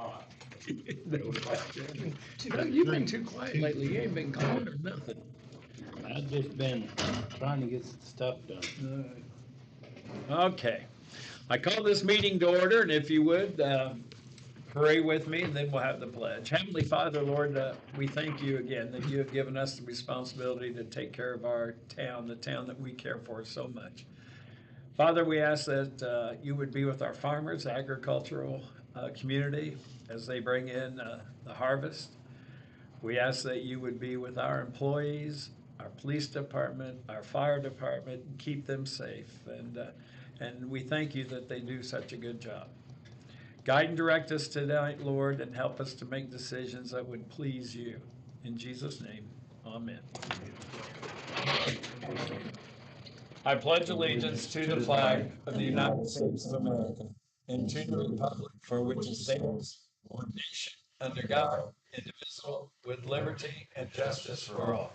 hot. No question. No, you've been too quiet lately. You ain't been calling or nothing. I've just been trying to get stuff done. Okay. I call this meeting to order, and if you would, pray with me, and then we'll have the pledge. Heavenly Father, Lord, we thank you again that you have given us the responsibility to take care of our town, the town that we care for so much. Father, we ask that you would be with our farmers, agricultural community, as they bring in the harvest. We ask that you would be with our employees, our police department, our fire department, and keep them safe. And we thank you that they do such a good job. Guide and direct us tonight, Lord, and help us to make decisions that would please you. In Jesus' name, amen. I pledge allegiance to the flag of the United States of America and to the republic for which it stands, one nation, under God, indivisible, with liberty and justice for all.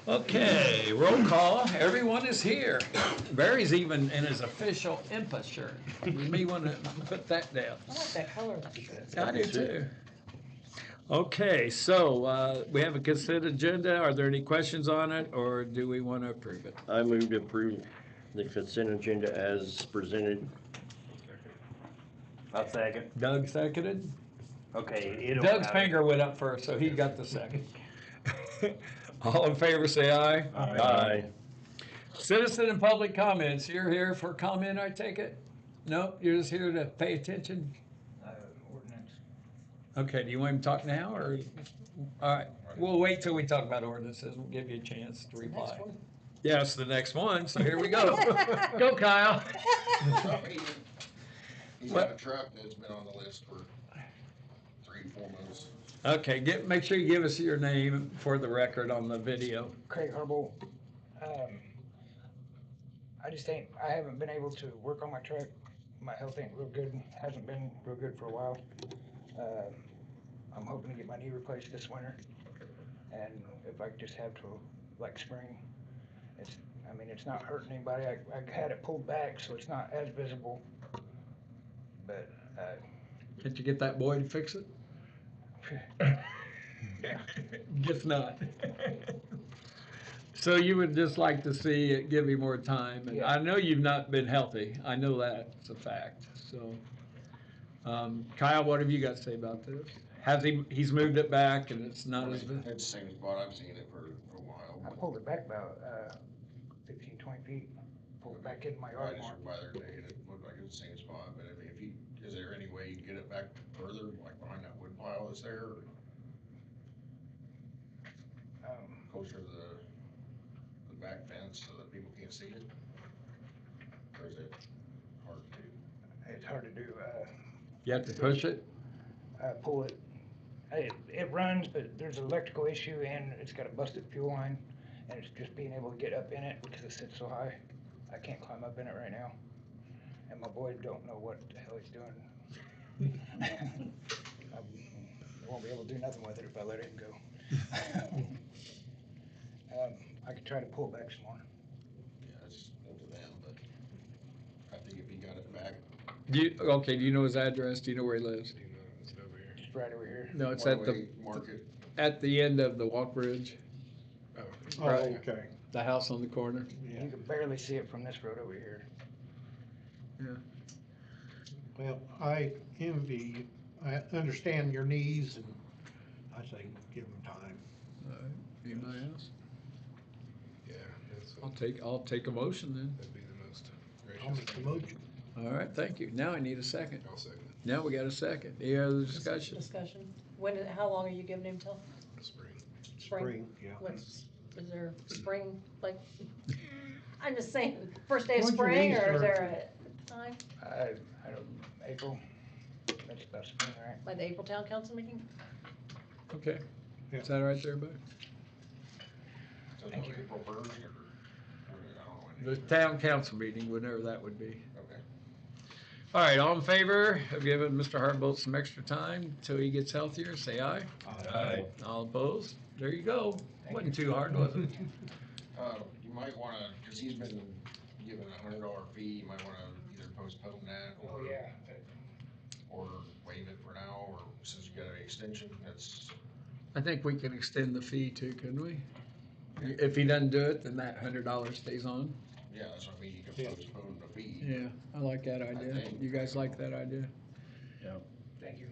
Okay, roll call. Everyone is here. Barry's even in his official IMPA shirt. You may want to put that down. I like that color of that shirt. I do too. Okay, so we have a consent agenda. Are there any questions on it, or do we want to approve it? I move to approve the consent agenda as presented. I'll second. Doug seconded. Okay, Doug's finger went up first, so he got the second. All in favor, say aye. Aye. Citizen and public comments. You're here for comment, I take it? No, you're just here to pay attention? Ordinance. Okay, do you want him to talk now, or? All right, we'll wait till we talk about ordinances. We'll give you a chance to reply. Yeah, it's the next one, so here we go. Go, Kyle. He's got a truck that's been on the list for 3-4 months. Okay, make sure you give us your name for the record on the video. Craig Harble. I haven't been able to work on my truck. My health ain't real good, hasn't been real good for a while. I'm hoping to get my knee replaced this winter. And if I could just have till like spring, it's not hurting anybody. I had it pulled back, so it's not as visible. But, Did you get that boy to fix it? yeah. Guess not. So you would just like to see it give you more time, and Yeah. I know you've not been healthy. I know that, it's a fact, so. Kyle, what have you got to say about this? He's moved it back and it's not as. It's the same spot, I've seen it for a while. I pulled it back about 15, 20 feet. Pulled it back in my I yard just more. went by there today and it looked like it's the same spot, but I mean, is there any way you can get it back further, like behind that wood pile that's there? Or closer to the back fence so that people can't see it? Or is it hard to do? It's hard to do. You have to push it? Pull it. It runs, but there's an electrical issue and it's got a busted fuel line, and it's just being able to get up in it because it sits so high. I can't climb up in it right now, and my boy don't know what the hell he's doing. I won't be able to do nothing with it if I let it go. I could try to pull it back some more. Yeah, it's up to them, but I think if he got it back. Do you know his address? Do you know where he lives? Just right over here. No, it's Market. at the end of the walk bridge, Oh, Right. okay. the house on the corner. You can barely see it from this road over here. Well, I envy you. I understand your knees, and I say give them time. Anybody else? Yeah, that's, I'll take a motion then. that'd be the most I'll make gracious. the motion. All right, thank you. Now I need a second. I'll second it. Now we got a second. Any other discussion? Discussion. How long are you giving him till? Spring. Spring, yeah. Is there spring, like, I'm just saying, first day of When's your spring, knee or is there surgery? a time? I don't, April, that's about spring, right? Like the April Town Council meeting? Okay. Yeah. Is that all right there, bud? So it's April 1st or, I don't know when. The town council meeting, whenever that would be. Okay. All right, all in favor of giving Mr. Harbolt some extra time until he gets healthier, say aye. Aye. All opposed? There you go. Wasn't too hard, was it? You might wanna, cause he's been given $100 fee, you might wanna either postpone that Oh, or. yeah. Or waive it for now, or since you got an extension, that's, I think we can extend the fee too, couldn't we? If he doesn't do it, then that $100 stays on. yeah, that's what I mean, you can postpone the fee. Yeah, I like that idea. think. You guys like that idea? Thank you.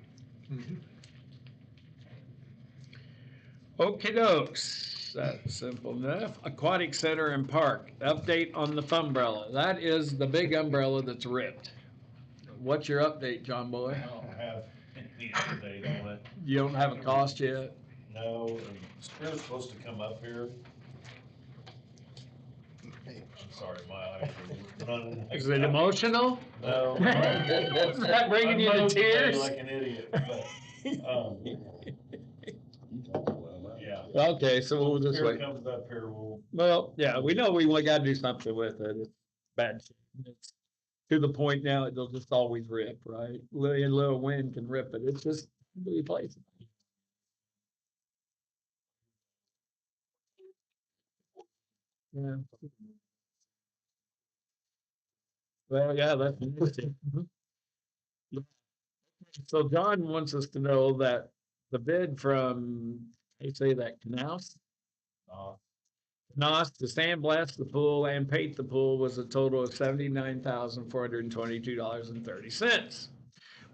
Okey dokes, that's simple enough. Aquatic Center and Park, update on the umbrella. That is the big umbrella that's ripped. What's your update, John Boy? I don't have any update on it. You don't have a cost yet? No, and Spear's supposed to come up here. I'm sorry, my eyes are running. Is it emotional? No. Is that bringing you to I'm okay tears? like an idiot, but, yeah. Okay, so we'll just Spear wait. comes up here, we'll, Well, yeah, we know we gotta do something with it. It's bad. It's to the point now, it'll just always rip, right? Little wind can rip it. It's just replace it. Yeah. Well, yeah, that's interesting. So John wants us to know that the bid from, they say that Knaus to sandblast the pool and paint the pool was a total of $79,422.30.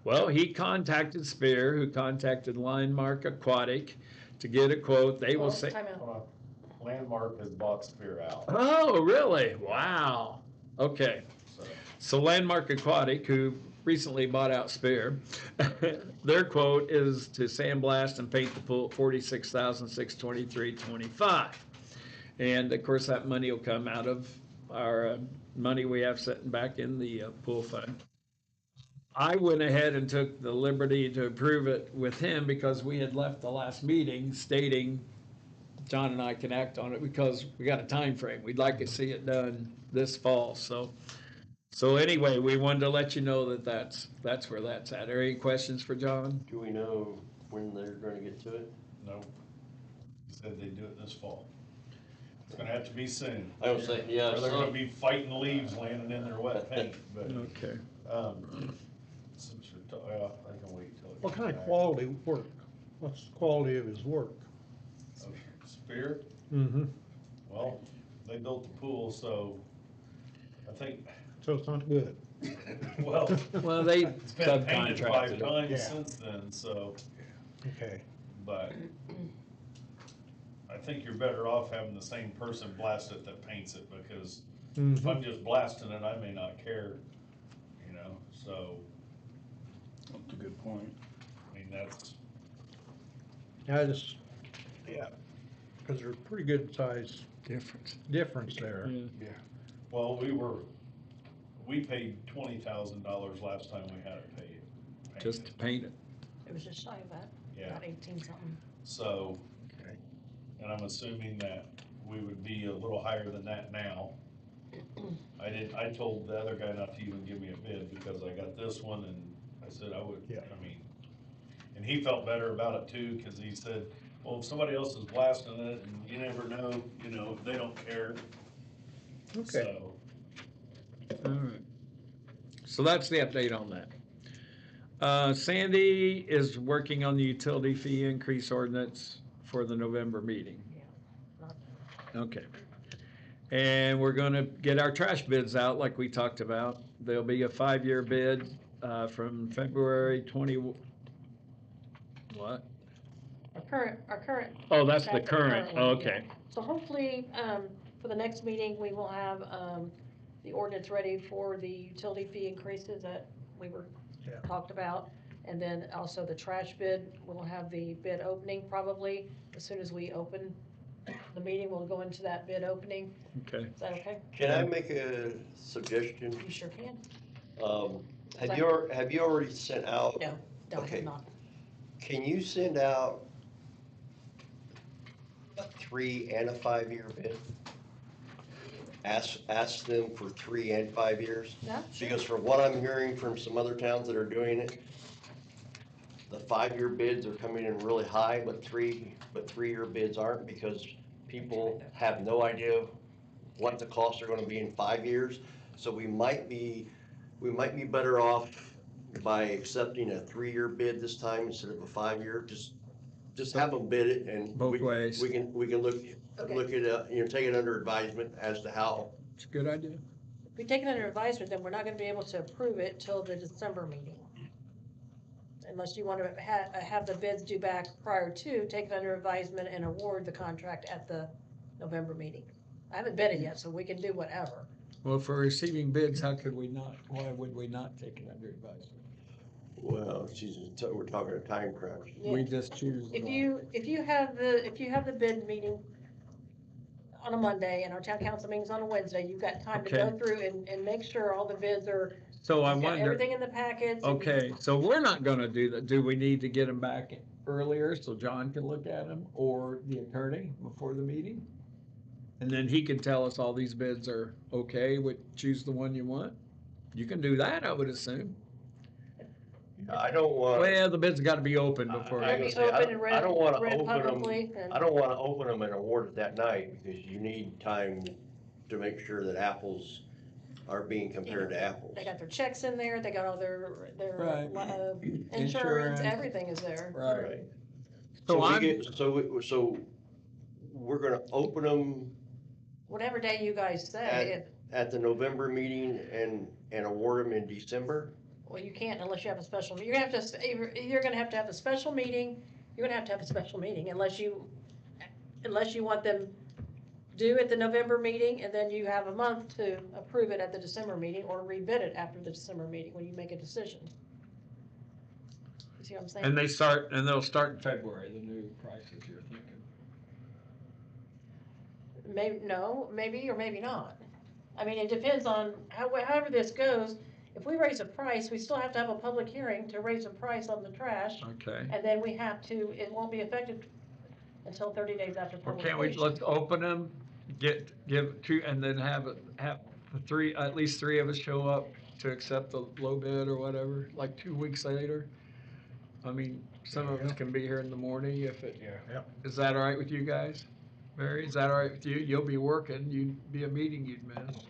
Well, he contacted Spear, who contacted Landmark Aquatic to get a quote. They will Well, say, time out. Landmark has bought Spear out, oh, really? Wow. Okay. so. So Landmark Aquatic, who recently bought out Spear, their quote is to sandblast and paint the pool at $46,623.25. And of course, that money will come out of our money we have sitting back in the pool fund. I went ahead and took the liberty to approve it with him because we had left the last meeting stating John and I can act on it because we got a time frame. We'd like to see it done this fall. So anyway, we wanted to let you know that that's where that's at. Are there any questions for John? Do we know when they're gonna get to it? No. Said they'd do it this fall. It's gonna have to be soon. I don't say, yeah, Or they're gonna so, be fighting leaves landing in their wet paint, but, Okay. since you're, well, I can wait till. it What kind of comes back. quality work? What's the quality of his work? Of Spear, Mm-hmm. well, they built the pool, so I think, So it's not good. well, Well, they it's been painted 5 subcontracted. times Yeah. since then, so, Okay. but I think you're better off having the same person blast it that paints it, because if Mhm. I'm just blasting it, I may not care, you know, so, That's a good point. I mean, that's, Yeah, because there's pretty good size difference there. Yeah. well, we paid $20,000 last time we had it paid. Just to paint it. It was just shy of that, Yeah. about 18 something. So, Okay. and I'm assuming that we would be a little higher than that now. I told the other guy not to even give me a bid because I got this one and I said I would, Yeah. I mean, and he felt better about it too, cause he said, well, if somebody else is blasting it and you never know, you know, they don't care. Okay. So, All right. So that's the update on that. Sandy is working on the utility fee increase ordinance for the November meeting. Not- Okay. And we're gonna get our trash bids out like we talked about. There'll be a 5-year bid, from February 20, what? Our current. Oh, that's the Back to current, one, okay. yeah. So hopefully, for the next meeting, we will have, the ordinance ready for the utility fee increases that we were Yeah. talked about. And then also the trash bid, we'll have the bid opening probably, as soon as we open the meeting, we'll go into that bid opening. Okay. Is that okay? can I make a suggestion? You sure can. Have you already sent out? No, I Okay. have not. Can you send out a 3 and a 5-year bid? Ask them for 3 and 5 years? Yeah, sure. Because from what I'm hearing from some other towns that are doing it, the 5-year bids are coming in really high, but 3-year bids aren't, because people have no idea what the costs are gonna be in 5 years. So we might be better off by accepting a 3-year bid this time instead of a 5-year, just have them bid it and. Both ways. We can look at, take it under advisement as to how. It's a good idea. If we take it under advisement, then we're not gonna be able to approve it till the December meeting. Unless you wanna have the bids due back prior to, take it under advisement and award the contract at the November meeting. I haven't bid it yet, so we can do whatever. Well, if we're receiving bids, how could we not, why would we not take it under advisement? Well, we're talking a time crunch. We just choose. If you have the bid meeting on a Monday and our town council meeting's on a Wednesday, you've got time to go Okay. through and make sure all the bids are, So I you've got wonder, everything in the packets. and- okay, so we're not gonna do that. Do we need to get them back earlier so John can look at them or the attorney before the meeting? And then he can tell us all these bids are okay, choose the one you want? You can do that, I would assume. I don't want. Well, the bids gotta be open before. Gotta I be was gonna say, open and read, I don't wanna read open them. publicly, and- I don't wanna open them and award it that night, because you need time to make sure that apples are being compared to apples. They got their checks in there, they got all their Right. insurance, Insurance. everything is there. Right. So I'm- so we're gonna open them Whatever day you guys say, at the November meeting and award them in December? well, you can't unless you have a special, you're gonna have to, you're gonna have to have a special meeting, unless you want them due at the November meeting, and then you have a month to approve it at the December meeting, or rebid it after the December meeting, when you make a decision. You see what I'm saying? And they'll start in February, the new prices you're thinking. Maybe or maybe not. I mean, it depends on however this goes. If we raise a price, we still have to have a public hearing to raise a price on the trash, Okay. and then it won't be effective until 30 days after Well, can't we, publication. let's open them, give two, and then have the three, at least 3 of us show up to accept the low bid or whatever, like 2 weeks later? I mean, some of us can be here in the morning if it, is that all right with you guys? Barry, is that all right with you? You'll be working, you'd be a meeting you'd miss.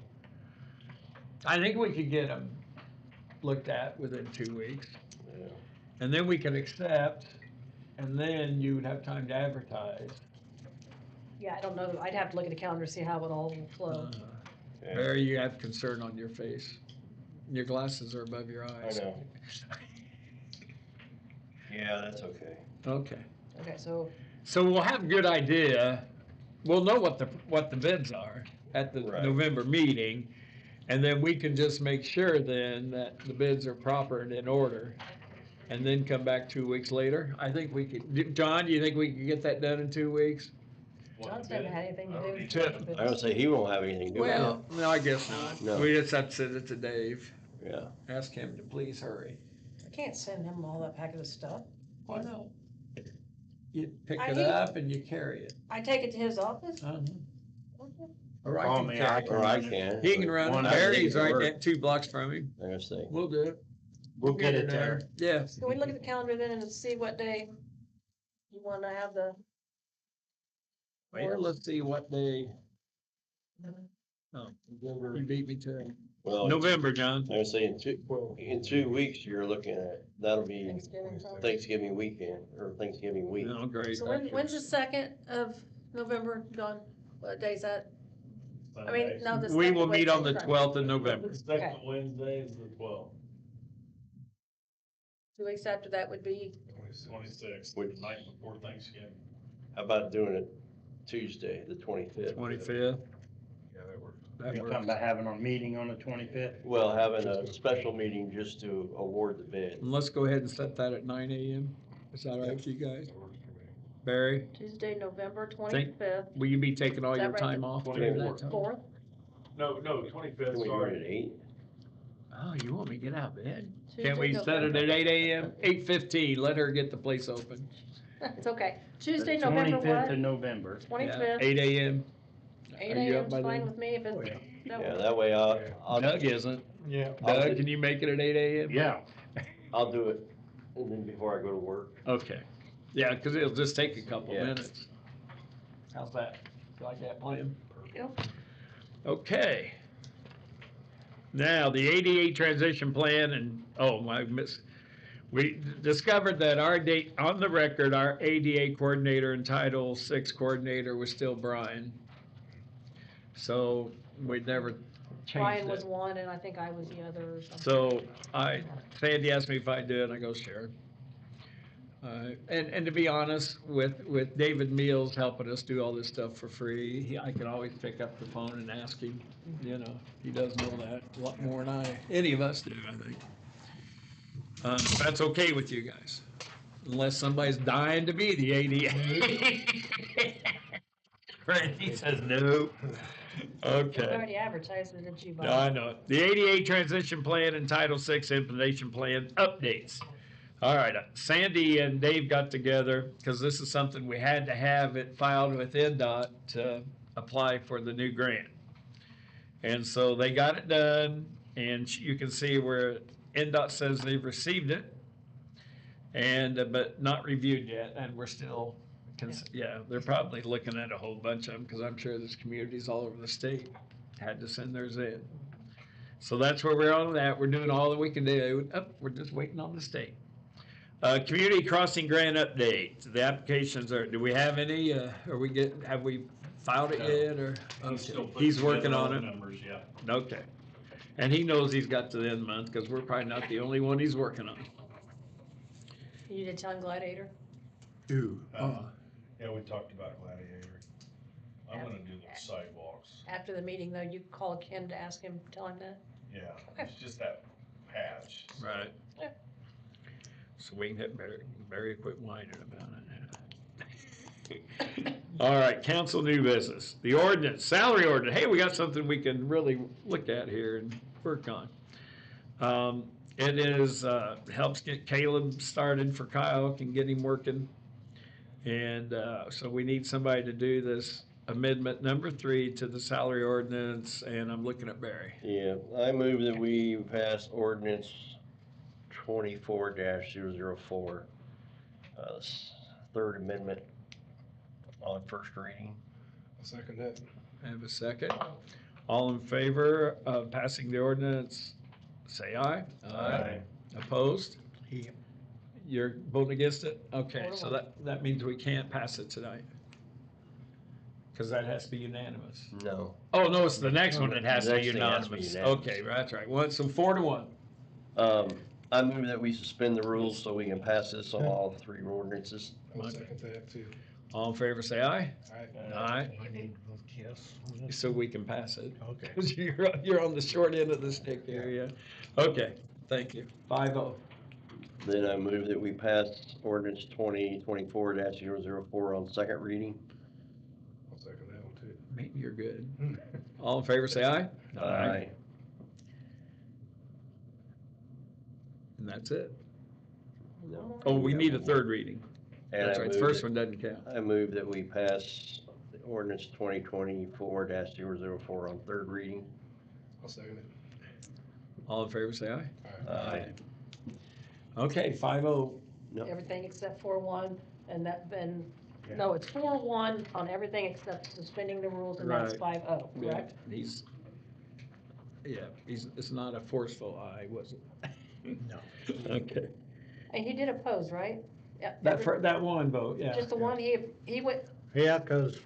I think we could get them looked at within 2 weeks. Yeah. And then we can accept, and then you would have time to advertise. Yeah, I don't know, I'd have to look at the calendar to see how it all will flow. Barry, you have concern on your face. Your glasses are above your I eyes. know. Yeah, that's okay. Okay, Okay, so, so we'll have a good idea. We'll know what the bids are at the Right. November meeting. And then we can just make sure then that the bids are proper and in order. And then come back 2 weeks later. I think we could, John, do you think we can get that done in 2 weeks? John's never had anything to do with Two. I would say he won't have anything to do with it. Well, no, I guess not. No. We just have to send it to Dave. Yeah. Ask him to please hurry. I can't send him all that packet of stuff. Why not? You pick I it hate- up and you carry it. I take it to his office? Uh-huh. Or I Call can me, carry I it. Or I can. He can run One it. of Barry's these right work. at 2 blocks from him. I'm gonna say. We'll do it. We'll get it there. Yeah. Can we look at the calendar then and see what day you wanna have the? Well, let's see what day. Oh, you beat me to it. Well, November, John. I was saying in 2 weeks, you're looking at, that'll be Thanksgiving time? Thanksgiving weekend, or Thanksgiving week. No, great. So when's the 2nd of November, John? What day is that? I mean, no, the. We second will meet on the Wednesday. 12th of November. The second Wednesday is the 12th, 2 weeks after that would be, 26th, Which- the night before Thanksgiving. How about doing it Tuesday, the 25th? 25th. Yeah, that works. That You're talking works. about having our meeting on the 25th? Well, having a special meeting just to award the bid. And let's go ahead and set that at 9 a.m. Is that all right with you guys? That works for me. Barry, Tuesday, November 25th, will you be taking all Is that your right? time off during that time? 4th? No, Can 25th, we do it sorry. at 8? Oh, you want me to get out of bed? Tuesday, Can't we set it November. at 8 a.m.? 8:15, let her get the place open. It's okay. Tuesday, The November 25th of what? November. 25th, 8 a.m. 8 Are you up a.m. by is fine then? with me if Oh, it's. yeah. that Yeah, works. that way I'll, Doug isn't. Yeah. Doug, can you make it at 8 a.m.? Yeah. I'll do it, and then before I go to work. Okay. Yeah, because it'll just take a couple Yeah. minutes. How's that? You like that plan? Yep. Okay. Now, the ADA transition plan and, we discovered that our date, on the record, our ADA coordinator and Title VI coordinator was still Brian. So we never changed Brian was it. one, and I think I was the other or something. So Sandy asked me if I do it, and I go, sure. And to be honest, with David Meals helping us do all this stuff for free, I can always pick up the phone and ask him, he does know that a lot more than any of us do, I think. That's okay with you guys, unless somebody's dying to be the ADA. Randy says no. Okay. You already advertised it, didn't you, Bob? No, I know it. The ADA transition plan and Title VI implementation plan updates. All right, Sandy and Dave got together, because this is something we had to have it filed with NDOT to apply for the new grant. And so they got it done, and you can see where NDOT says they've received it, but not reviewed yet, and we're still, they're probably looking at a whole bunch of them, because I'm sure there's communities all over the state had to send theirs in. So that's where we're on that. We're doing all that we can do. We're just waiting on the state. Community crossing grant update. The applications do we have any? Have we filed it yet, or? He's still putting He's working together all on the it. numbers, yeah. Okay. And he knows he's got to the end of the month, because we're probably not the only one he's working on. You did tell him Gladiator? Yeah, we talked about Gladiator. I'm gonna do the sidewalks. After the meeting, though, you call Ken to ask him, tell him that? Yeah, it's just that patch. Right. Yeah. So we can hit Barry quit whining about it. All right, council new business. The ordinance, salary ordinance. Hey, we got something we can really look at here and work on. It is, helps get Caleb started for Kyle, can get him working. And so we need somebody to do this amendment number 3 to the salary ordinance, and I'm looking at Barry. Yeah, I move that we pass ordinance 24-004, third amendment on first reading. I'll second that. Have a second. All in favor of passing the ordinance, say aye. Aye. Opposed? Yep. You're voting against it? Okay, so that means we can't pass it tonight. Because that has to be unanimous. No. Oh, no, it's the next one that has to be Next thing has to be unanimous. unanimous. Okay, that's right. So 4-1. I move that we suspend the rules so we can pass this on all 3 ordinances. I'll second that too. All in favor, say aye. Aye. Aye. I need to vote yes. on this. So we can pass it. Okay. 'Cause you're on the short end of the stick here, yeah. Okay, thank you. 5-0. Then I move that we pass ordinance 2024-004 on second reading. I'll second that one too. Maybe you're good. All in favor, say aye. Aye. And that's it. No. Oh, we need a third reading. And That's I right, the move first that- one doesn't count. I move that we pass the ordinance 2024-004 on third reading. I'll second it. All in favor, say aye. Aye. Okay, 5-0. Everything except 4-1, and no, it's 4-1 on everything except suspending the rules, and that's Right. 5-0, correct? It's not a forceful aye, was it? No. Okay. And he did oppose, right? Yeah. That one vote, yeah. Just the one, he went, Yeah, because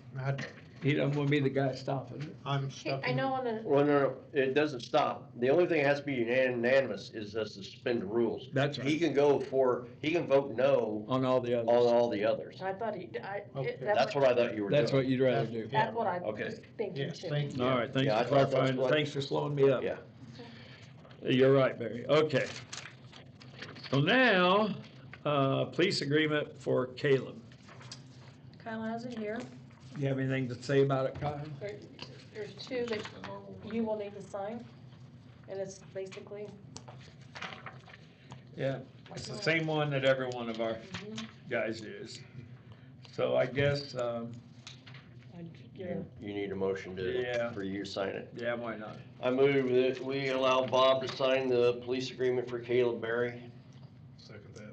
He doesn't want to be the guy stopping it. I'm stuck. I know on the, Well, no, it doesn't stop. The only thing that has to be unanimous is us to suspend the rules. That's He right, can he can vote no on all the on others. all the others. I thought Okay. That's what I thought you were doing. That's what you'd rather do. That's what I Okay. was thinking Yes, too. thank you. All right, thanks Yeah, I for thought that's clarifying, what- thanks for slowing me up. Yeah. You're right, Barry, okay. So now, police agreement for Caleb. Kyle has it here. You have anything to say about it, Kyle? There's 2 that you will need to sign, and it's basically, Yeah, it's the same one that every one of our guys use. So I guess, yeah, You need a motion Yeah. for you to sign it. yeah, why not? I move that we allow Bob to sign the police agreement for Caleb Berry. Second that.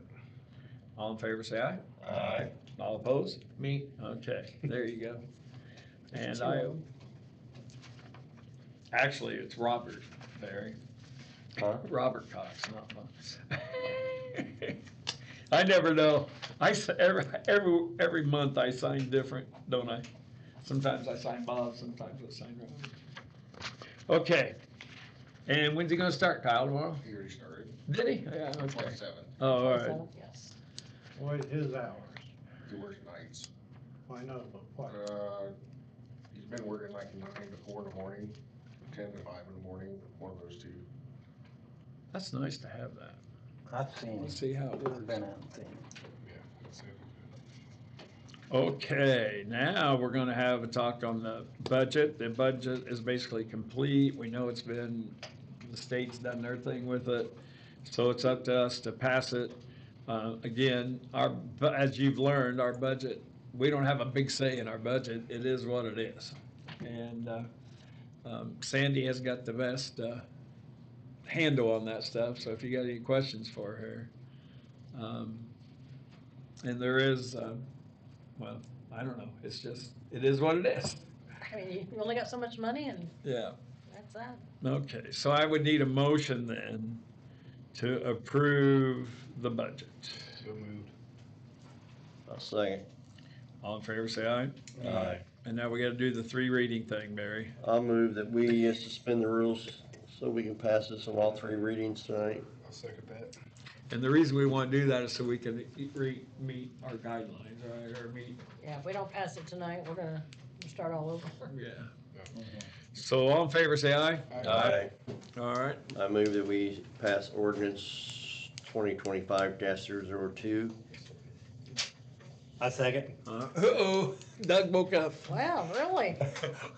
All in favor, say aye. Aye. All opposed? Me. Okay, there you go. And Two. actually, it's Robert. Barry. Huh? Robert Cox, not mine. I never know. Every month I sign different, don't I? Sometimes I sign Bob, sometimes I sign Robert. Okay. And when's he gonna start, Kyle, tomorrow? He already started, Did he? Yeah, okay. 27. Oh, all right. 27th, yes. What is his hours? He works nights. I know, but what? He's been working like 9 to 4 in the morning, 10 to 5 in the morning, one of those two. That's nice to have that. I've seen Let's it. see how it I've works. been out and seen it. Yeah, that's it. Okay, now we're gonna have a talk on the budget. The budget is basically complete. We know it's been, the state's done their thing with it. So it's up to us to pass it. Again, as you've learned, our budget, we don't have a big say in our budget. It is what it is. And Sandy has got the best handle on that stuff, so if you got any questions for her. And there is, well, I don't know, it's just, it is what it is. I mean, you only got so much money and Yeah. that's that. Okay, so I would need a motion then to approve the budget. So moved. I'll second. All in favor, say aye. Aye. And now we gotta do the 3 reading thing, Barry. I'll move that we suspend the rules so we can pass this on all 3 readings tonight. I'll second that. And the reason we wanna do that is so we can meet our guidelines, right, or meet, Yeah, if we don't pass it tonight, we're gonna start all over. yeah. So all in favor, say aye. Aye. All right, I move that we pass ordinance 2025-002. I second. uh-oh, Doug woke up. Wow, really?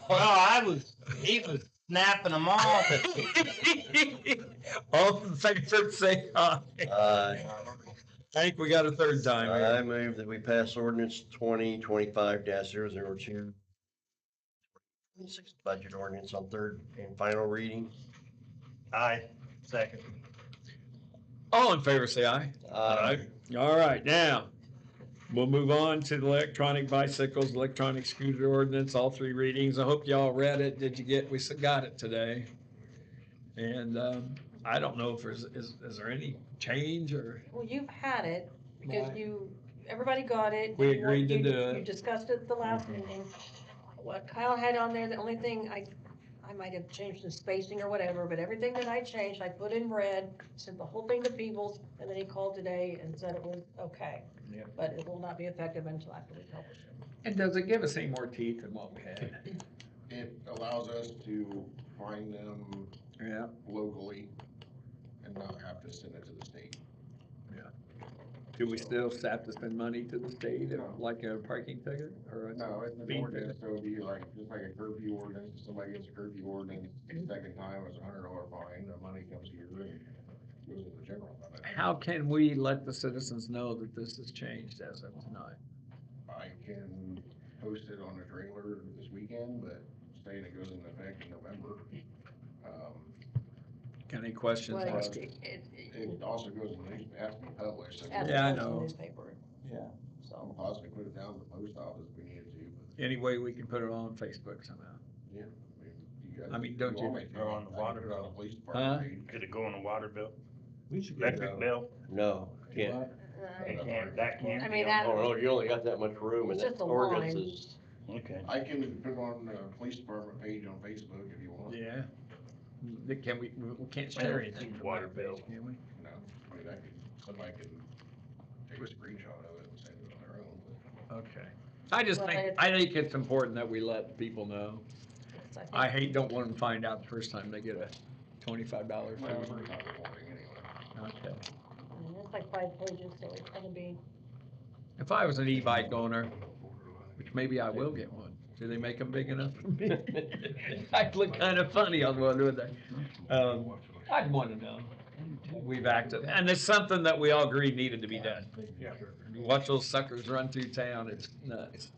Well, he was snapping them off. All in favor, say aye. Aye. I think we got a third time I here. move that we pass ordinance 2025-002. Budget ordinance on 3rd and final reading. I second. All in favor, say aye. Aye. All right, now, we'll move on to the electronic bicycles, electronic scooter ordinance, all 3 readings. I hope y'all read it. Did you we got it today. And, I don't know if is there any change or? Well, you've had it because everybody got it. We agreed to do it. You discussed it at the last meeting. What Kyle had on there, the only thing I might have changed the spacing or whatever, but everything that I changed, I put in red, sent the whole thing to Peebles, and then he called today and said it was okay. Yeah. But it will not be effective until after we publish it. And does it give us any more teeth than what we had? It allows us to find them Yeah. locally and not have to send it to the state. Do we still have to spend money to the state, like a parking ticket or a? No, it's an speed ordinance, ticket? so it'd be like, just like a curfew ordinance, if somebody gets a curfew ordinance, the second time it's $100 fine, the money comes here and goes to the general fund. How can we let the citizens know that this has changed as of tonight? I can post it on a trailer this weekend, but saying it goes into effect in November. Got any questions? Well, Ask it. It also goes in the news, it has to be published. So Has to Yeah, I go to the know. Newspaper. Yeah. I'll possibly put it down to the post office if we needed to, but Any way we can put it on Facebook somehow? yeah. You guys- I mean, don't you- want me to, Or on the I can water put it on bill. the police Huh? department page. Could it go on a water bill? We should Electric bill? No, can't. That can't I be mean, on- that- Oh, no, you only got that much room and It's that just a ordinance line. is. Okay. I can put it on the police department page on Facebook if you want. Yeah. Can we can't share anything from Water that bill. page, can we? No, I mean, somebody can take a screenshot of it and send it on their own, but. Okay. I just Well, think it's important that we let people know. It's, I think- I don't want them to find out the first time they get a $25 Well, fee. it's not reporting anyway. Okay. It's like 5 pages, so it's gonna be, If I was an e-bike owner, which maybe I will get one, do they make them big enough for me? I'd look kind of funny on one, wouldn't I? I'd want to know. We've acted, and it's something that we all agreed needed to be done. Watch those suckers run through town, it's nuts.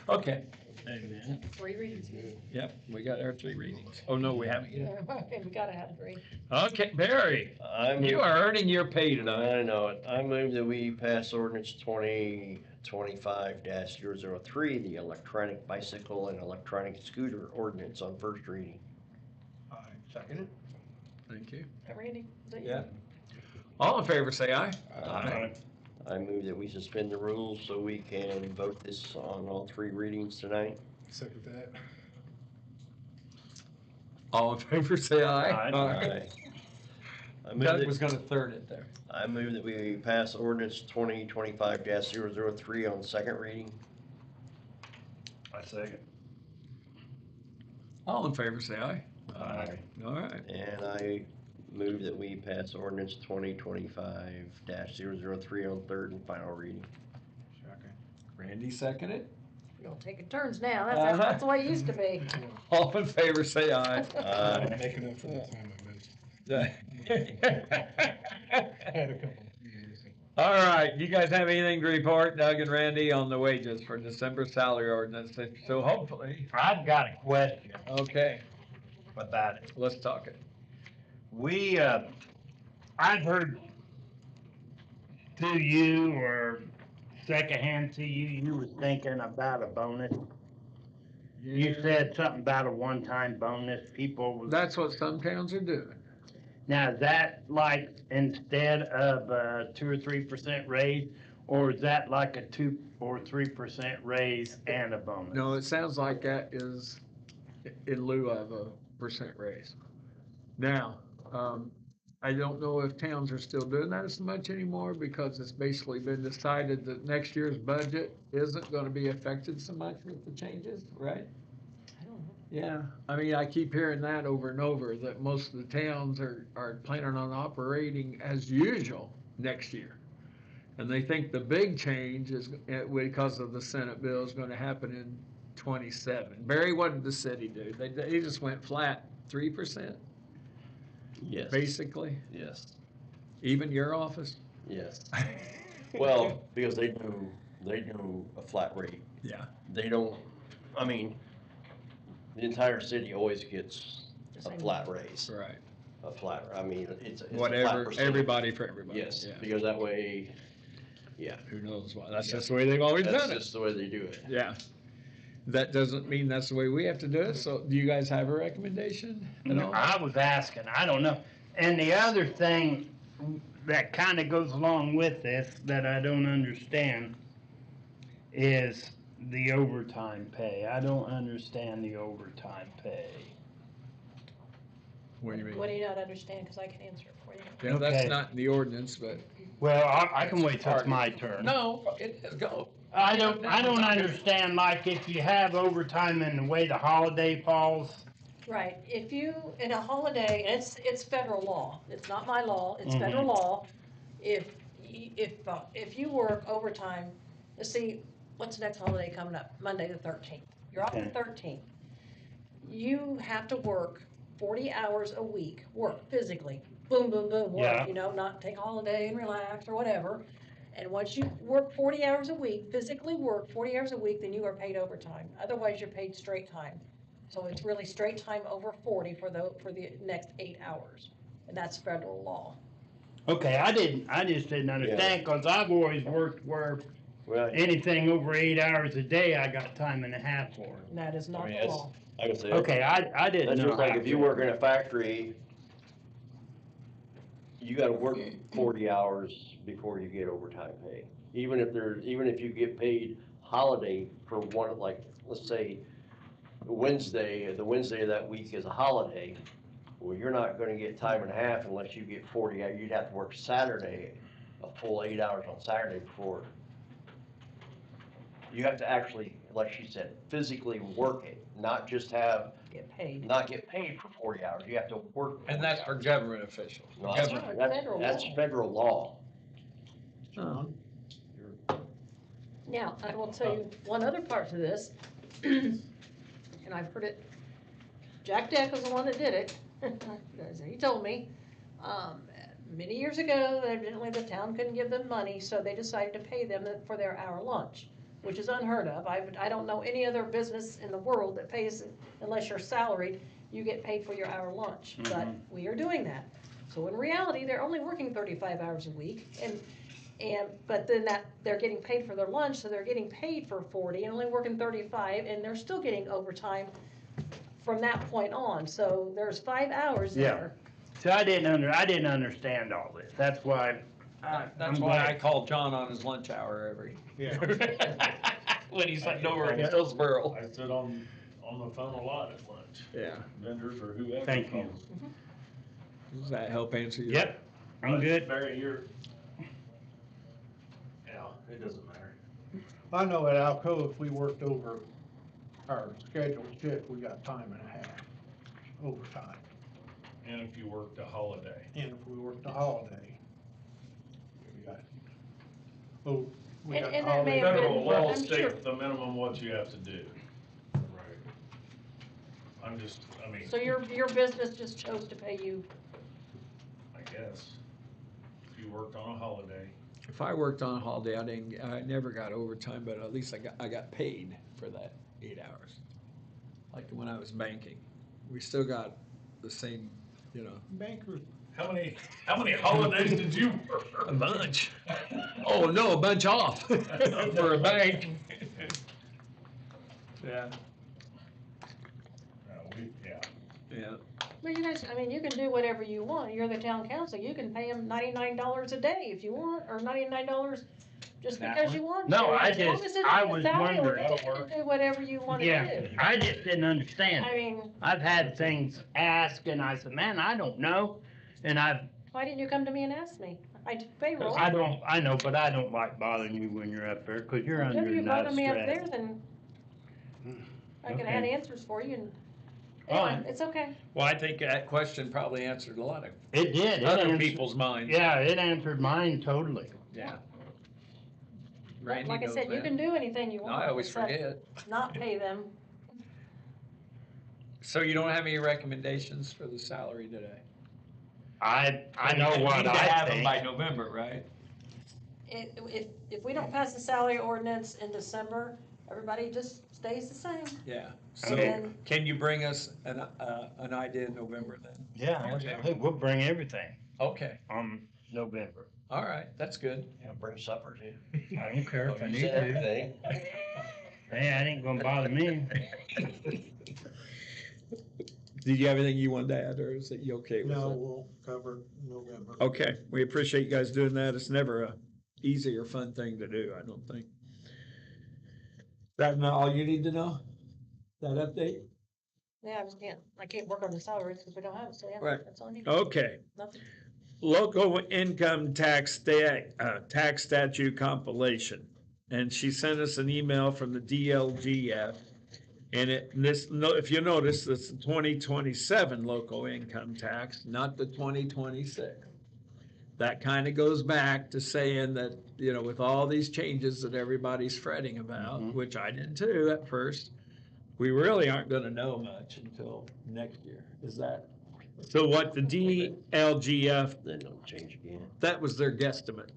Okay. Amen. 3 readings. Yep, we got our 3 readings. Oh, no, we haven't yet. Okay, we gotta have 3. Okay, Barry, you are earning your pay tonight. I know it. I move that we pass ordinance 2025-003, the electronic bicycle and electronic scooter ordinance on first reading. I second it. Thank you. Randy, is that you? Yeah. All in favor, say aye. I move that we suspend the rules so we can vote this on all 3 readings tonight. Second that. All in favor, say aye. Aye. I move Doug that- was gonna third it there. I move that we pass ordinance 2025-003 on second reading. I second. All in favor, say aye. Aye. All right. And I move that we pass ordinance 2025-003 on third and final reading. Randy seconded. We're gonna take it turns now, Uh-huh. that's the way it used to be. All in favor, say aye. Aye. Making up for the time I missed. All I had a couple years. right, you guys have anything to report, Doug and Randy, on the wages for December salary ordinance? So hopefully, I've got a question okay, about it. let's talk it. We, I've heard through you or secondhand to you, you were thinking about a bonus. You said something about a one-time bonus, people was. That's what some towns are doing. Now, is that like instead of a 2 or 3% raise, or is that like a 2 or 3% raise and a bonus? No, it sounds like that is in lieu of a percent raise. Now, I don't know if towns are still doing that as much anymore because it's basically been decided that next year's budget isn't gonna be affected so much with the changes, right? I don't know. Yeah, I mean, I keep hearing that over and over, that most of the towns are planning on operating as usual next year. And they think the big change is, because of the Senate bill, is gonna happen in 27. Barry, what did the city do? They just went flat 3%, Yes. basically, Yes. even your office? Yes. Well, because they do a flat rate. Yeah. They don't, I mean, the entire city always gets The a same. flat raise, Right, I mean, it's a flat whatever, percentage. everybody for everybody. Yes, Yeah. because that way, yeah, Who knows why, that's just the way they've always that's done it. just the way they do it. Yeah. That doesn't mean that's the way we have to do it, so do you guys have a recommendation at all? I was asking, I don't know. And the other thing that kinda goes along with this that I don't understand is the overtime pay. I don't understand the overtime pay. What do you mean? What do you not understand, cause I can answer it for you. Yeah, that's Okay. not in the ordinance, but. Well, I can wait till it's my turn. No, go. I don't understand, like, if you have overtime and the way the holiday falls. Right, if you, in a holiday, and it's federal law, it's not my law, it's Mhm. federal law. If you work overtime, let's see, what's the next holiday coming up? Monday the 13th. You're off the Okay. 13th. You have to work 40 hours a week, work physically, boom, boom, boom, Yeah. work, not take a holiday and relax or whatever. And once you work 40 hours a week, physically work 40 hours a week, then you are paid overtime. Otherwise, you're paid straight time. So it's really straight time over 40 for the next 8 hours. And that's federal law. Okay, I just didn't understand, cause I've always worked where Well, anything over 8 hours a day, I got time and a half for. And that is not I mean, the that's- law. I can say. Okay, I didn't That's know. just like how if you to- work in a factory, you gotta work 40 hours before you get overtime pay. Even if you get paid holiday for one, like, let's say, the Wednesday of that week is a holiday, well, you're not gonna get time and a half unless you get 40 hours. You'd have to work Saturday, a full 8 hours on Saturday before. You have to actually, like she said, physically work it, not just not get paid for 40 hours. You have to work. And 40 that's for hours. government officials. No, that's, Government. that's, Federal that's law. federal law. Oh. Now, I will tell you one other part to this, and I've heard it, Jack Deck was the one that did it, he told me. Many years ago, evidently the town couldn't give them money, so they decided to pay them for their hour lunch, which is unheard of. I don't know any other business in the world that pays, unless you're salaried, you get paid for your hour lunch, but we are doing that. So in reality, they're only working 35 hours a week, but then they're getting paid for their lunch, so they're getting paid for 40 and only working 35, and they're still getting overtime from that point on. So there's 5 hours Yeah. there. So I didn't understand all this. That's why. That's I'm why I glad- call John on his lunch hour every. Yeah. When he's I heading over get to that. Hillsboro. I sit on the phone a lot at lunch, Yeah. vendors or whoever. Thank you. calls. Does that help answer your? Yep, I'm But good. Barry, yeah, it doesn't matter. I know at Alcoa, if we worked over our scheduled shift, we got time and a half overtime. And if you worked a holiday. And if we worked a holiday, we got, oh, we And- got and that may holiday. have Federal been- law I'm sure- states the minimum what you have to do. Right. I'm just, I mean, So your business just chose to pay you, I guess, if you worked on a holiday, If I worked on a holiday, I never got overtime, but at least I got paid for that 8 hours. Like when I was banking, we still got the same, Bankers, how many holidays did you work? a bunch. Oh, no, a bunch off for a bank. Yeah. Yeah, well, you guys, I mean, you can do whatever you want. You're the town council. You can pay them $99 a day if you want, or $99 just That because you want to. No, I As long just- as it's I a was salary wondering. ordinance, you can do whatever you want to Yeah, do. I just didn't understand. I mean, I've had things asked and I said, man, I don't know. And why didn't you come to me and ask me? I do payroll. I know, but I don't like bothering you when you're up there, cause you're If under you bother enough me up there, stress. then I can Okay. add answers for you and, Fine. anyway, it's okay. Well, I think that question probably answered a lot of It did. It other answered- people's minds. Yeah, it answered mine totally. Yeah. But Randy like I knows said, you that. can do anything you No, want. I always except forget. Not pay them. So you don't have any recommendations for the salary today? I know You what need to I have them think. by November, right? If we don't pass the salary ordinance in December, everybody just stays the same. Yeah. I So mean- can you bring us an idea in November then? Yeah, hey, we'll bring everything Okay, on November. all right, that's good. Yeah, bring supper too. I don't care if I You need said to. everything. Hey, that ain't gonna bother me. Did you have anything you wanted to add, or is it you okay with no, that? we'll cover November. Okay, we appreciate you guys doing that. It's never a easy or fun thing to do, I don't think. That not all you need to know? That update? Yeah, I can't work on the salaries because we don't have it, so yeah, Right. that's all I need. Okay. Nothing. Local income tax tax statute compilation. And she sent us an email from the DLGF. And if you notice, it's the 2027 local income tax, not the 2026. That kind of goes back to saying that, with all these changes that everybody's fretting about, Mhm. which I did too at first, we really aren't gonna know much until next year. Is that? So what the DLGF, Then don't change again. that was their guesstimate.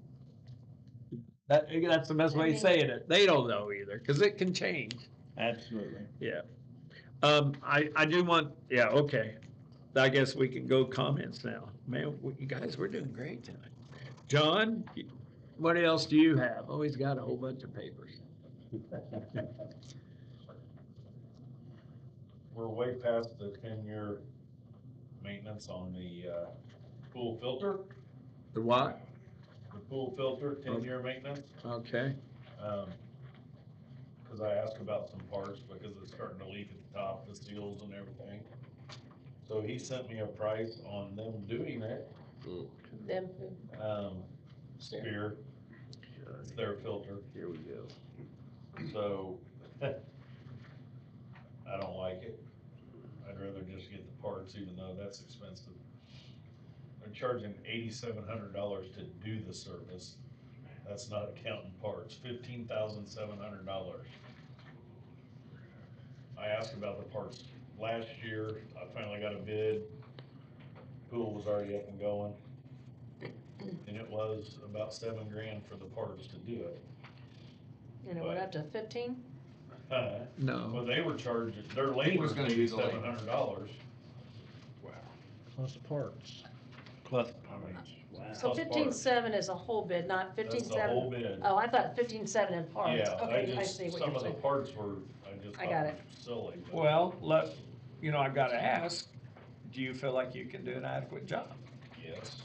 That's the best way of saying it. They don't know either, because it can change. Absolutely. Yeah. I do want, yeah, okay. I guess we can go comments now. Man, you guys, we're doing great tonight. John, what else do you have? Oh, he's got a whole bunch of papers. we're way past the 10-year maintenance on the, pool filter. The what? The pool filter, 10-year maintenance. Okay, Cause I asked about some parts because it's starting to leak at the top, the seals and everything. So he sent me a price on them doing it, Them, Spear, it's their filter. Here we go. So, I don't like it. I'd rather just get the parts, even though that's expensive. They're charging $8,700 to do the service. That's not counting parts, $15,700. I asked about the parts last year. I finally got a bid. Pool was already up and going. And it was about $7,000 for the parts to do it. and it went up to 15? no. Well, they were charging, their He labor was was gonna do the labor. $700. Plus the parts. Plus, I mean, So plus 15.7 is a whole bid, not That's the 15.7? whole bid. Oh, I thought 15.7 in parts. Yeah, Okay, I see what some you're of the saying. parts were, I just I thought got were it. silly. but- Well, I've gotta ask, do you feel like you can do an adequate job? Yes.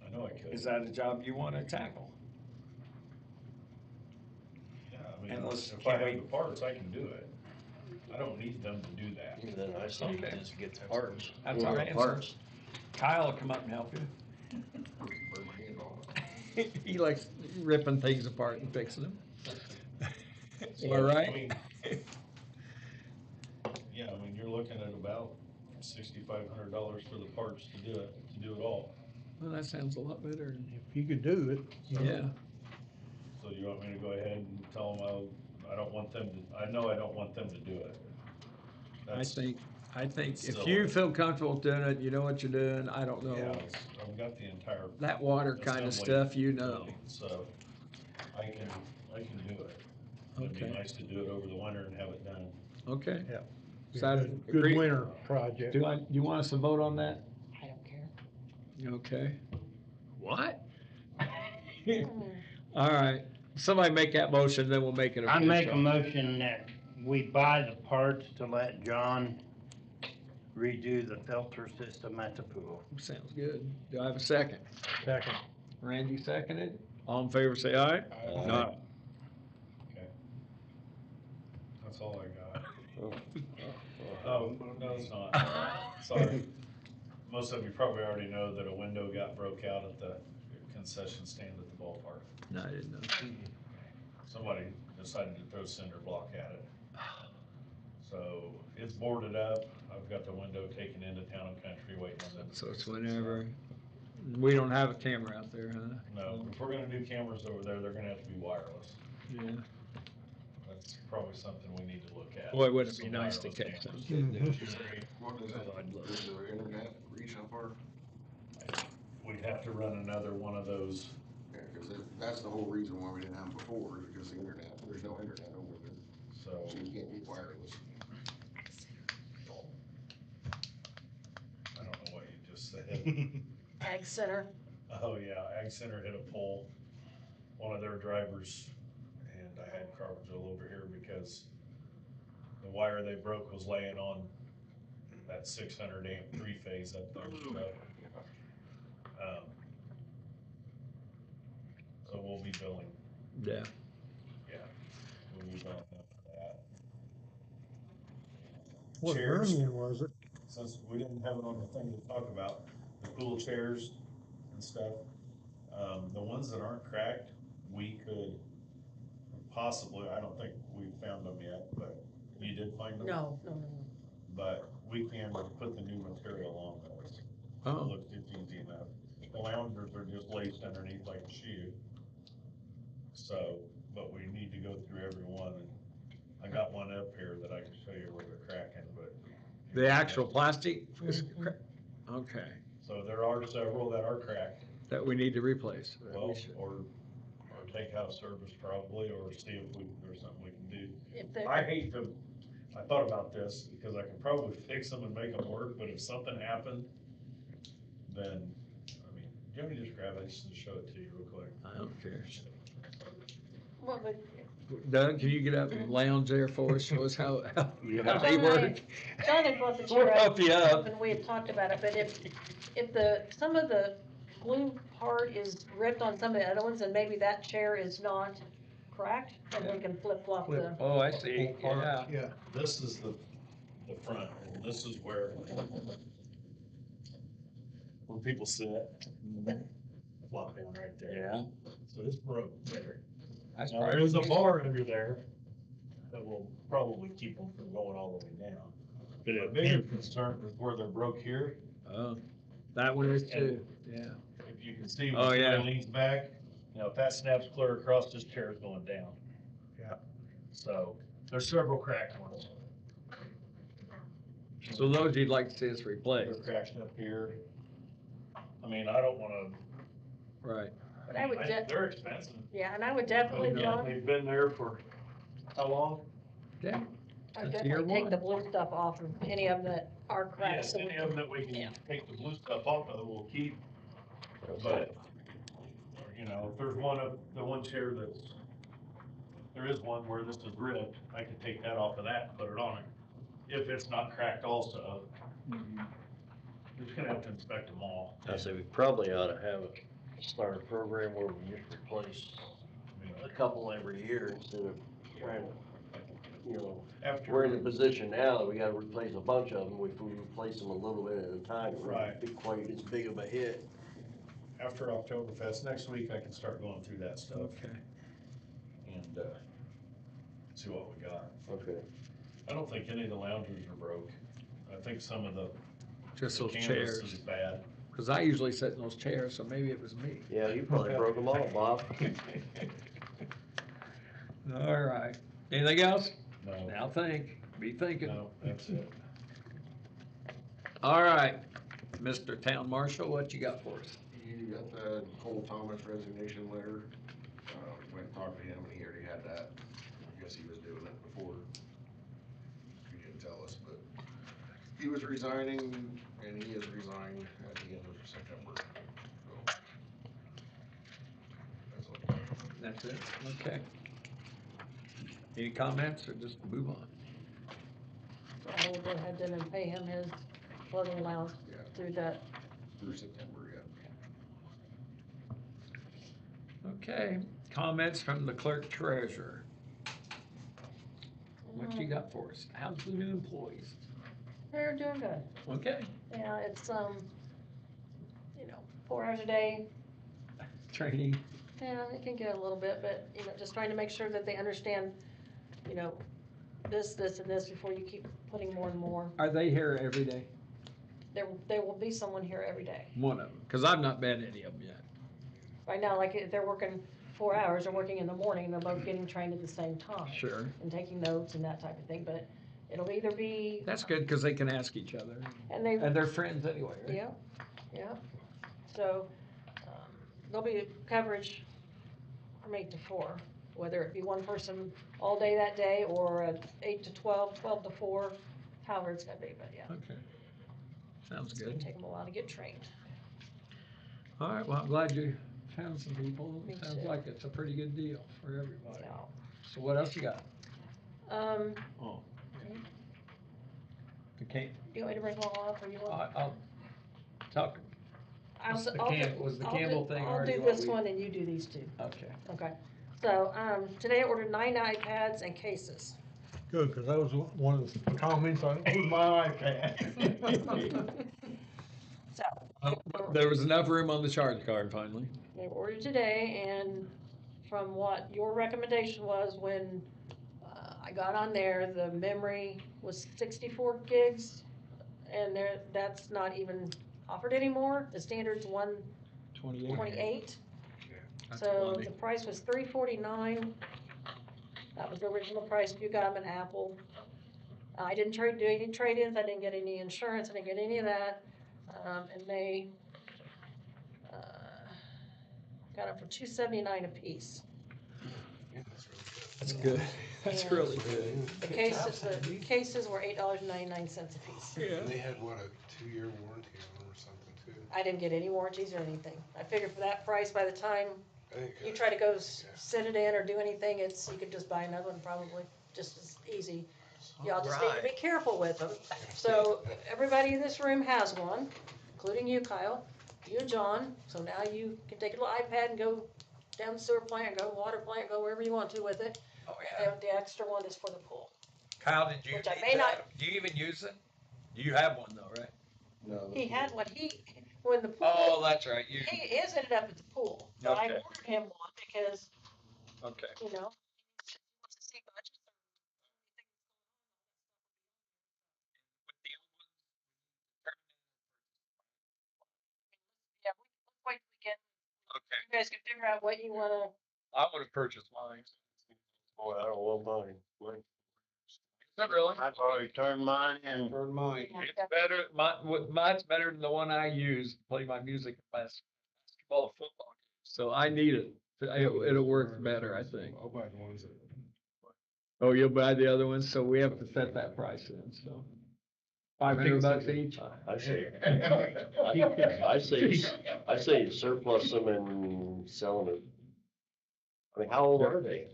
I know I could. Is that a job you wanna tackle? Yeah, I mean, And let's- if I can we- have the parts, I can do it. I don't need them to do that. Even then, I say you Okay. just get the parts. That's Order our the answer. parts. Kyle will come up and help you. Burn my hand off. He likes ripping things apart and fixing them. Am I I right? mean, yeah, I mean, you're looking at about $6,500 for the parts to do it all. Well, that sounds a lot better. If you could do it. Yeah, So you want me to go ahead and tell them I don't want them to, I know I don't want them to do it. I think if Still- you feel comfortable doing it, you know what you're doing, I don't Yeah, know. I've got the entire. That water kind of assembly stuff, you know. building, so I can do it. It'd be Okay. nice to do it over the winter and have it done. Okay. Yeah. Is that Good agree? winter project. Do you want us to vote on that? I don't care. Okay. What? Hmm. All right, somebody make that motion, then we'll make it I official. make a motion that we buy the parts to let John redo the filter system at the pool. Sounds good. Do I have a second? Second. Randy seconded. All in favor, say aye. Aye. That's all I got. Oh, no, it's not. Sorry. Most of you probably already know that a window got broke out at the concession stand at the ballpark. No, I didn't know. Somebody decided to throw cinder block at it. So it's boarded up. I've got the window taken into Town and Country waiting on them. So it's whenever, we don't have a camera out there, huh? No, if we're gonna do cameras over there, they're gonna have to be wireless. Yeah. That's probably something we need to look at. Boy, wouldn't it Some be nice to wireless catch cameras. them. What does that, does the internet reach how far? We'd have to run another one of those. Yeah, cause that's the whole reason why we didn't have them before, is because the internet, there's no internet over there, So, so you can't be wireless. I don't know what you just said. Ag Center. Oh, yeah, Ag Center hit a pole, one of their drivers, and I had Carvajal over here because the wire they broke was laying on that 600 amp three-phase up there. So we'll be billing, Yeah. we'll be billing them for that. What Chairs. version was it? Since we didn't have it on the thing to talk about, the pool chairs and stuff, the ones that aren't cracked, we could possibly, I don't think we found them yet, but you did find them? No. But we can put the new material on those. Oh, Look, it's easy enough. The loungers are just laced underneath like a shoe. So, but we need to go through every one, and I got one up here that I can show you where they're cracking, but. the actual plastic is Mhm. cra- okay, So there are several that are cracked. that we need to replace. Well, or take out of service probably, or see if there's something we can do. If they're, I hate to, I thought about this, because I could probably fix them and make them work, but if something happened, then, I mean, do you want me to just grab it, just to show it to you real quick? I don't care. what would, Doug, can you get up and lounge there for us, show us how they John work? John had brought the We'll chair help you up. up and we had talked about it, but if some of the glue part is ripped on some of the other ones, and maybe that chair is not cracked, then we can flip flop the. Oh, I see, yeah. Yeah. This is the front, and this is where people sit, flop down right there. Yeah. So it's broke there. That's Now, there is a bar under there that will probably keep them from going all the way down. But a bigger concern is where they're broke here. Oh, that one is too, yeah. If you can see Oh, when yeah. somebody leans back, if that snaps clear across, this chair is going down. Yeah. So there's several cracked ones. So those you'd like to see us They're replace, cracked up here. I mean, I don't wanna, right? But I would they're expensive. yeah, and I would definitely, Yeah, John, they've been there for how long? Yeah. I would That's year definitely take one. the blue stuff off of any of them that are cracked. Yes, so we any can- of them that we yeah. can take the blue stuff off of, we'll keep. But, you know, if there's the one chair that's, there is one where this is ripped, I can take that off of that and put it on it. If it's not cracked also, We're just gonna have to inspect them all. I say we probably ought to have start a program where we just replace a couple every year instead of trying to, we're in the position now that we gotta replace a bunch of them. If we replace them a little bit at a time, it Right. won't be quite as big of a hit. After Oktoberfest, next week I can start going through that stuff Okay. and, see what we got. Okay. I don't think any of the loungers are broke. I think some of the Just the those canvas chairs, is bad. because I usually sit in those chairs, so maybe it was me. Yeah, you probably broke them all, Bob. All right. Anything else? No, Now be thinking. no, that's it. All right, Mr. Town Marshal, what you got for us? You got the Cole Thomas resignation letter. Went and talked to him and he already had that. I guess he was doing it before. He didn't tell us, but he was resigning and he is resigned at the end of September. So, that's all. That's it, okay. Any comments or just move on? So I will go ahead then and pay him his clothing allowance Yeah. through that. Through September, yeah. Okay, comments from the clerk treasurer. What you got for us? How's the new employees? They're doing good. Okay. Yeah, it's, 4 hours a day. Training, Yeah, it can get a little bit, but, just trying to make sure that they understand, this, and this before you keep putting more and more. are they here every day? There will be someone here every day. One of them, because I've not met any of them yet. Right now, like, if they're working 4 hours, they're working in the morning, they're both getting trained at the same time. Sure. And taking notes and that type of thing, but it'll either be. That's good, because they can ask each other. And they. And they're friends anyway, right? Yeah, yeah. So, there'll be coverage from 8 to 4, whether it be one person all day that day or 8 to 12, 12 to 4, however it's gonna be, but yeah. Okay. Sounds It's gonna good. take them a while to get trained. All right, well, I'm glad you found some people. Me Sounds too. like it's a pretty good deal for everybody. Yeah. So what else you got? Um, Oh. The can, you want me to bring them all up or you want? I'll talk, I'll was s- the I'll do- can- was the I'll do- Campbell thing I'll already do what this we- one and you do these two. okay. Okay. So, today I ordered 9 iPads and cases. Good, because that was one of the comments on my iPad. So, There was enough room on the charge card finally. they were ordered today, and from what your recommendation was when I got on there, the memory was 64 gigs, and that's not even offered anymore. The standard's 128. That's So plenty. the price was $349. That was the original price if you got them in Apple. I didn't do any trade-ins, I didn't get any insurance, I didn't get any of that. And they got them for $279 a piece. Yeah, that's really good. That's good. That's And really good. The cases were $8.99 a piece. And they had, what, a 2-year warranty on them or something too? I didn't get any warranties or anything. I figured for that price, by the time I think, you try to go sit it in or do anything, you could just buy another one probably, just as easy. Y'all just need to be careful with them. So everybody in this room has one, including you, Kyle, you and John. So now you can take a little iPad and go down the sewer plant, go water plant, go wherever you want to with it. Oh, And the extra one is for the pool. Kyle, did you Which I need may not- that? Do you even use it? You have one though, right? No. He had one, when the pool. Oh, that's right, you, His ended up at the pool, but I Okay. ordered him one because, okay. he wants to see budgets or anything yeah, let's wait till we get, Okay. you guys can figure out what you wanna, I would have purchased mine. Boy, I don't want mine. Is that really? I've already turned mine in. For mine. It's better, mine's better than the one I use, to play my music in basketball, football. So I need it. It'll work better, I think. I'll buy the ones that. Oh, you'll buy the other ones, so we have to set that price in, so. $500 each? I say, I say you surplus them and sell them. I mean, how old are they?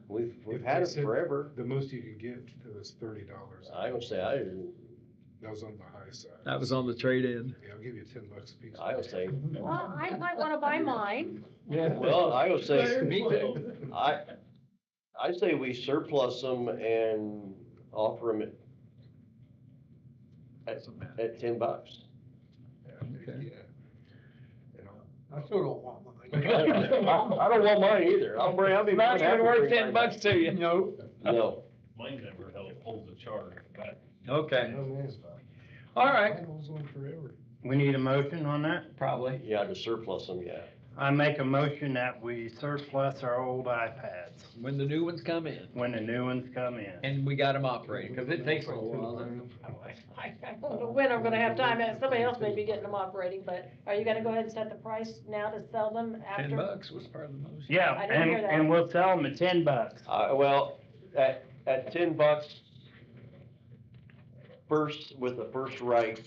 We've had it forever. The most you could get was $30. I would say That was on the high side. That was on the trade-in. Yeah, I'll give you $10 a piece. I would say, Well, I might wanna buy mine. well, I would say, Me too. I say we surplus them and offer them at $10. Okay. Yeah. You know, I still don't want mine. I don't want mine either. I'll be. Not happy even to worth bring 10 mine bucks to you. No. back. No, Mine never holds a charge, but Okay, oh, man. all right, Mine holds on forever. We need a motion on that? probably. yeah, to surplus them, yeah. I make a motion that we surplus our old iPads When the new ones come in, when the new ones come in. and we got them operating, because it takes a little while. I don't know when I'm gonna have time, and somebody else may be getting them operating, but are you gonna go ahead and set the price now to sell them after? $10 was part of the motion. Yeah, I didn't and, hear that. and we'll sell them at $10. Well, at $10, first, with the first right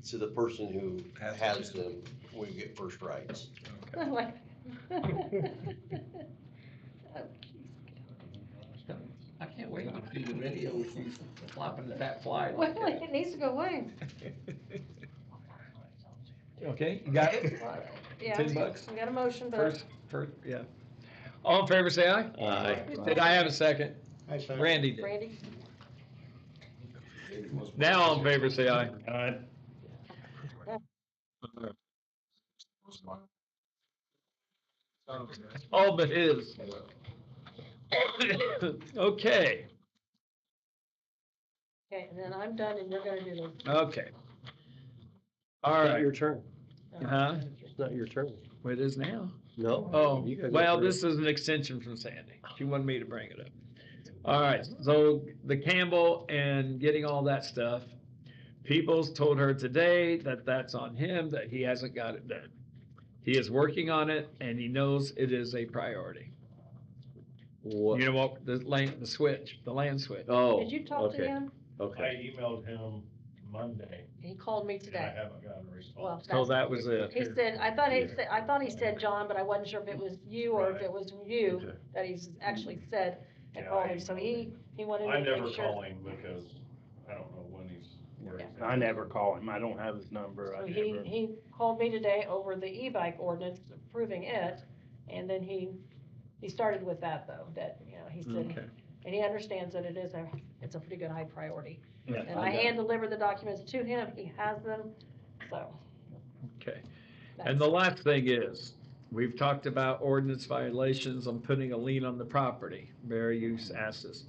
to the person who has them, we get first rights. Like- I can't wait to see the video with you flopping at that fly Well, like that. it needs to go away. Okay, you got it? Yeah, $10? we got a motion, but First, yeah. All in favor, say aye. Aye. Did I have a second? I say. Randy did. Randy, Now all in favor, say aye. All but his. Okay, okay, and then I'm done and you're gonna do okay. All It's not right, your turn. the. huh? It's not your turn. Well, it is now. No? Oh, You gotta go well, through this is an extension from Sandy. She wanted me to bring it up. All right, so the Campbell and getting all that stuff. Peoples told her today that that's on him, that he hasn't got it done. He is working on it and he knows it is a priority. What? You know what, the land switch. Oh. Did you talk to okay, him? I Okay. emailed him Monday, He called me and I today. haven't gotten a response. Well, So that was it. he said, I thought he said John, but I wasn't sure if it was you or if it was you Okay. that he's actually said and Yeah, called I- him, so he wanted I to never make sure. call him because I don't know when he's, where he's at. I never call him. I don't have his number. So I he, never. he called me today over the e-bike ordinance, approving it, and then he started with that though, that, you know, he said, Okay. and he understands that it's a pretty good high priority. Yeah, And I hand delivered the documents to him, he has them, so. Okay. that's- And the last thing is, we've talked about ordinance violations on putting a lien on the property. Barry, you asked us.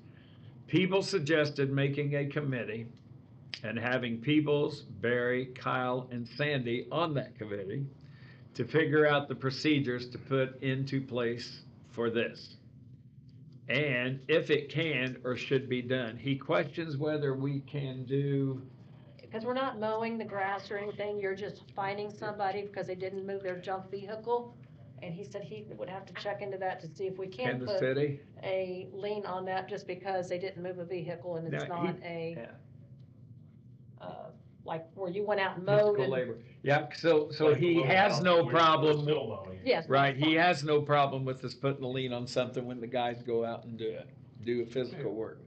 People suggested making a committee and having Peebles, Barry, Kyle, and Sandy on that committee to figure out the procedures to put into place for this. And if it can or should be done. He questions whether we can do, Because we're not mowing the grass or anything, you're just finding somebody because they didn't move their junk vehicle. And he said he would have to check into that to see if we can can the put city? a lien on that just because they didn't move a vehicle and it's Now, not a, Yeah. like where you went out and mowed Physical and, labor. Yeah, so Like he the little has house no that we're problem, still mowing. yes. right, he has no problem with us putting a lien on something when the guys go out and do a physical work.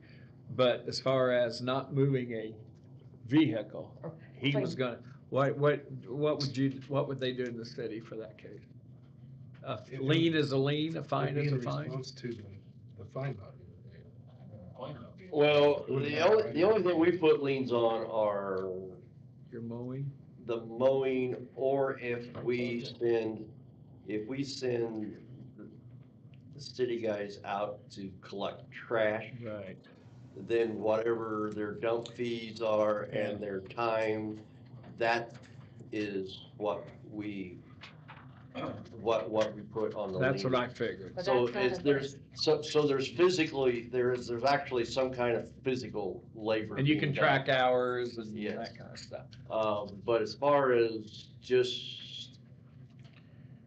But as far as not moving a vehicle, he was gonna, what would they do in the city for that case? A lien is a lien, a fine is a fine? Response to the fine button. Well, the only thing we put liens on are You're mowing? the mowing, or if we send the city guys out to collect trash, Right. then whatever their dump fees are and their time, that is what we put on the lien. That's what I figured. But So that's not it's, a- there's there's actually some kind of physical labor. And you being can done. track hours and Yes. that kind of stuff. But as far as just,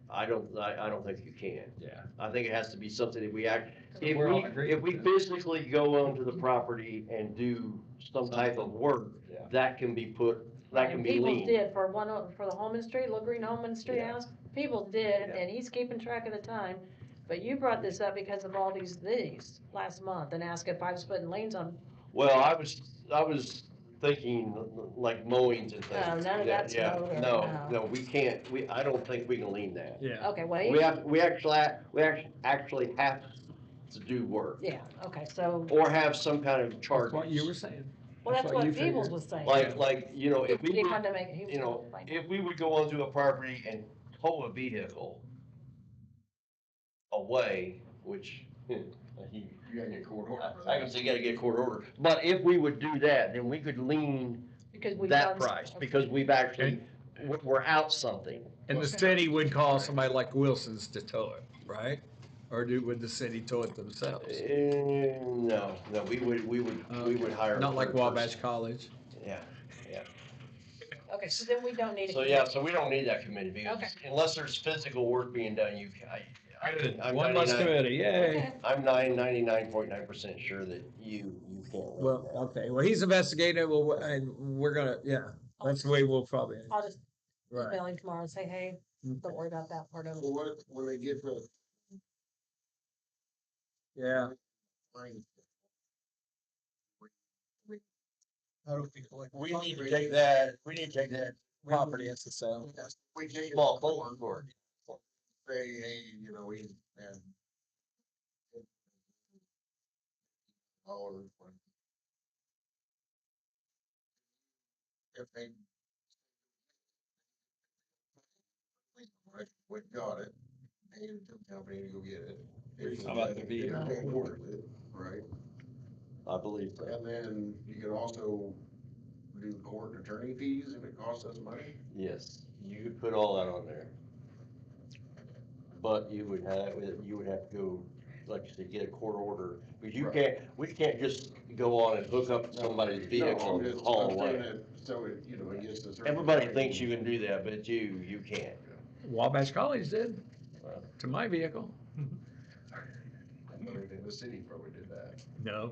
I don't think you can. Yeah. I think it has to be something that We're all agreed if we with that. physically go onto the property and do some type of work, Yeah. that can be And lean. Peoples did for for the Holman Street, Little Green Holman Street Yeah. house, Peoples did, Yeah. and he's keeping track of the time. But you brought this up because of all these last month and asked if I was putting liens on, Well, I was thinking like mowings and things. No, none of Yeah, that's yeah. mowed or- No, no. no, we can't, I don't think we can lean that. Yeah. Okay, We actually have to do work, yeah, okay, so, or have some kind of That's charge. what you were saying. well, that's what you Peebles figured. was saying. Like, you know, if we He would, wanted to make, he was you know, gonna find- if we would go onto a property and tow a vehicle away, which, You gotta get court order for I that. can say you gotta get a court order, but if we would do that, then we could lean because we've that done- price, because we've actually, we're out something. And the city would call somebody like Wilson's to tow it, right? Or would the city tow it themselves? No, we would hire. a Not like third person. Wabash College. Yeah, yeah. Okay, so then we don't need a. So, yeah, so we don't need that committee, because Okay. unless there's physical work being done, I'm One less 99 committee, yay. Okay. I'm 99.9% sure that you can't. lead Well, that. okay, well, he's investigating, well, and we're gonna, yeah, that's the way we'll probably, I'll just right. email him tomorrow and say, hey, don't worry about that part of it. Well, what, when they get the Yeah, line, we need to take that property as a sale. we take it Small forward, forward. say, hey, you know, we, and or if they we got it, paid the company to go get it. How about the vehicle? If they ordered it, right? I believe so. And then you could also do court and attorney fees if it costs us money. Yes, you could put all that on there. But you would have to go, like you said, get a court order, because we can't just go on and hook up somebody's vehicle and haul I'm saying away. that, so it, you know, it gets to. Everybody thinks you can do that, but you can't. Wabash College did, to my vehicle. The city probably did that. No.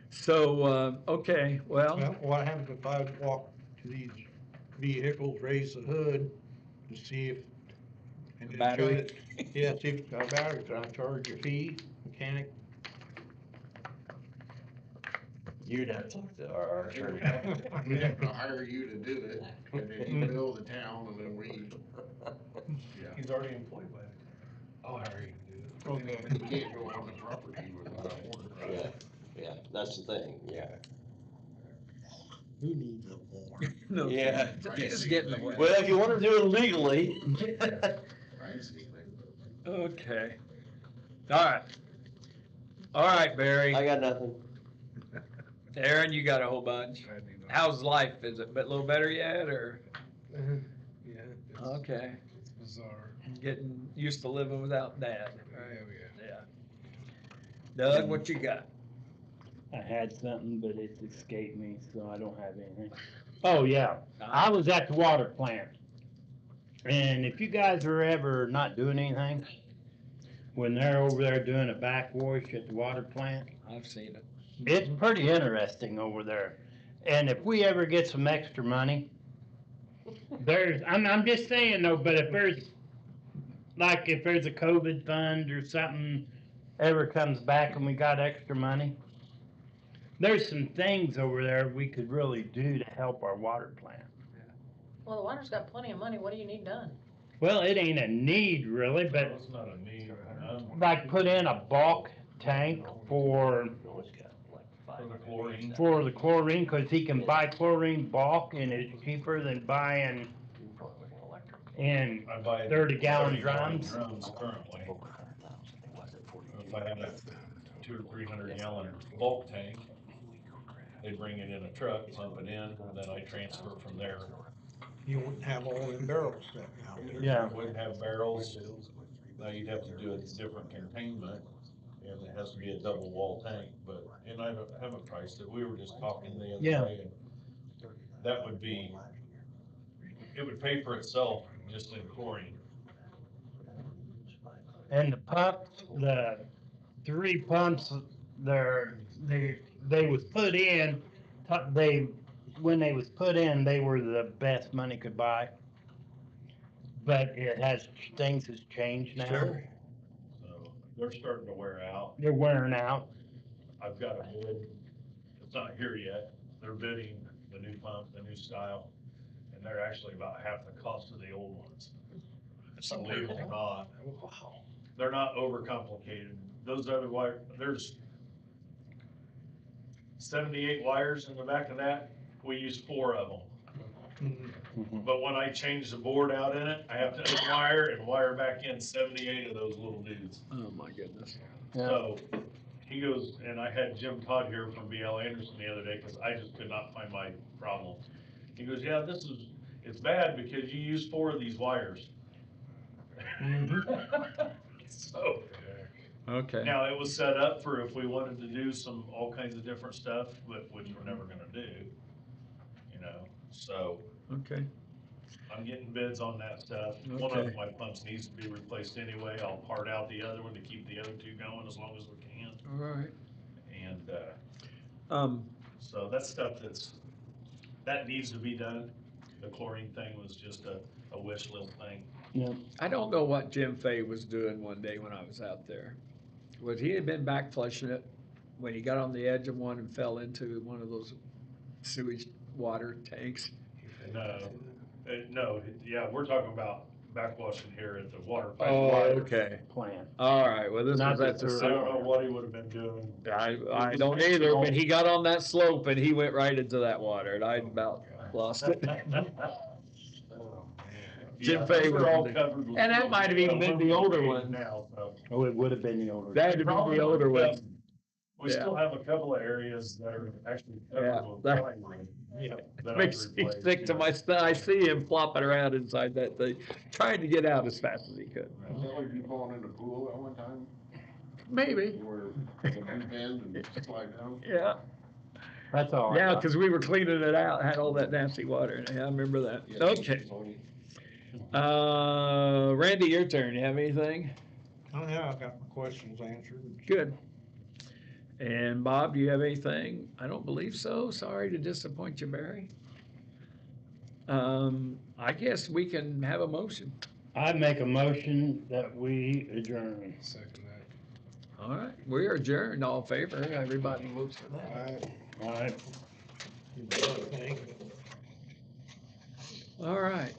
So, okay, well, Well, what happens if I walk to these vehicles, raise the hood to see if. and then Battery? show it- Yeah, see if it's got a battery, can I charge a fee, mechanic? You'd have to talk to our attorney. We have to hire you to do it, and then you bill the town, and then we, yeah. He's already employed by it. I'll hire you to do it. And then we can't go on the property without an order. Yeah, yeah, that's the thing, yeah. who needs a warrant? No, Yeah. just get in the way. Well, if you wanna do it legally. I ain't seen anything. Okay. All right, Barry. I got nothing. Aaron, you got a whole bunch. How's life? Is it a little better yet, or? Yeah. Okay. It's bizarre. Getting used to living without Dad. Oh, yeah. Yeah. Doug, what you got? I had something, but it's escaped me, so I don't have anything. Oh, yeah, I was at the water plant. And if you guys are ever not doing anything, when they're over there doing a backwash at the water plant, I've seen it. it's pretty interesting over there. And if we ever get some extra money, I'm just saying though, but if there's a COVID fund or something ever comes back and we got extra money, there's some things over there we could really do to help our water plant. Well, the water's got plenty of money, what do you need done? Well, it ain't a need really, but It's not a need. like put in a bulk tank for For the chlorine. the chlorine, cause he can buy chlorine bulk and it's cheaper than buying in I buy 30-gallon 30-gallon drums. Drums currently. If I had a 200 or 300 gallon bulk tank, they bring it in a truck, pump it in, and then I transfer from there. You wouldn't have all them barrels sitting out there. Yeah. Wouldn't have barrels, now you'd have to do a different containment, and it has to be a double wall tank, but, and I haven't priced it, we were just talking the other Yeah. day, and that would be, it would pay for itself just in chlorine. And the pumps, the 3 pumps, they was put in, when they was put in, they were the best money could buy. But things has changed now. Sure. So they're starting to wear out. They're wearing out. I've got a bid It's not here yet. They're bidding the new pump, the new style, and they're actually about half the cost of the old ones. Believe it or not, Wow. they're not overcomplicated. Those other there's 78 wires in the back of that. We use 4 of them. But when I change the board out in it, I have to unwire and wire back in 78 of those little dudes. Oh, my goodness. So he goes, and I had Jim Todd here from BL Anderson the other day, cause I just could not find my problem. He goes, yeah, it's bad because you use 4 of these wires. So, Okay. now it was set up for if we wanted to do all kinds of different stuff, but which we're never gonna do, you know, so. Okay. I'm getting bids on that stuff. One Okay. of my pumps needs to be replaced anyway. I'll part out the other one to keep the other 2 going as long as we can. All right. And, Um, so that's stuff that needs to be done. The chlorine thing was just a wish list thing. I don't know what Jim Fay was doing one day when I was out there. Was he had been back flushing it when he got on the edge of one and fell into one of those sewage water tanks? No, yeah, we're talking about backwashing here at the water pipe. Oh, okay. Plant. All right, well, this Not was at the the sewer. I don't know what he would have been doing. I don't either, but he got on that slope and he went right into that water and I about lost it. Jim Yeah, Fay those was are all the- covered with- and that might have even been the older one. Now, so. Oh, it would have been the older. That'd have been the older one. We still have a couple of areas that are actually Yeah, covered with that- plywood. that I've Makes me replaced, sick to yeah. my stomach. I see him flopping around inside that thing, trying to get out as fast as he could. Is that like you falling in the pool at one time, Maybe, where the deep end and slide down? yeah. That's all. Yeah, because we were cleaning it out, had all that nasty water in it. Yeah, I remember that. Yeah, Okay. Randy, your turn. You have anything? Oh, yeah, I got my questions answered. Good. And Bob, do you have anything? I don't believe so. Sorry to disappoint you, Barry. I guess we can have a motion. I make a motion that we adjourn. Second that. All right, we are adjourned. All in favor? Everybody votes for that. Alright. All right. All right.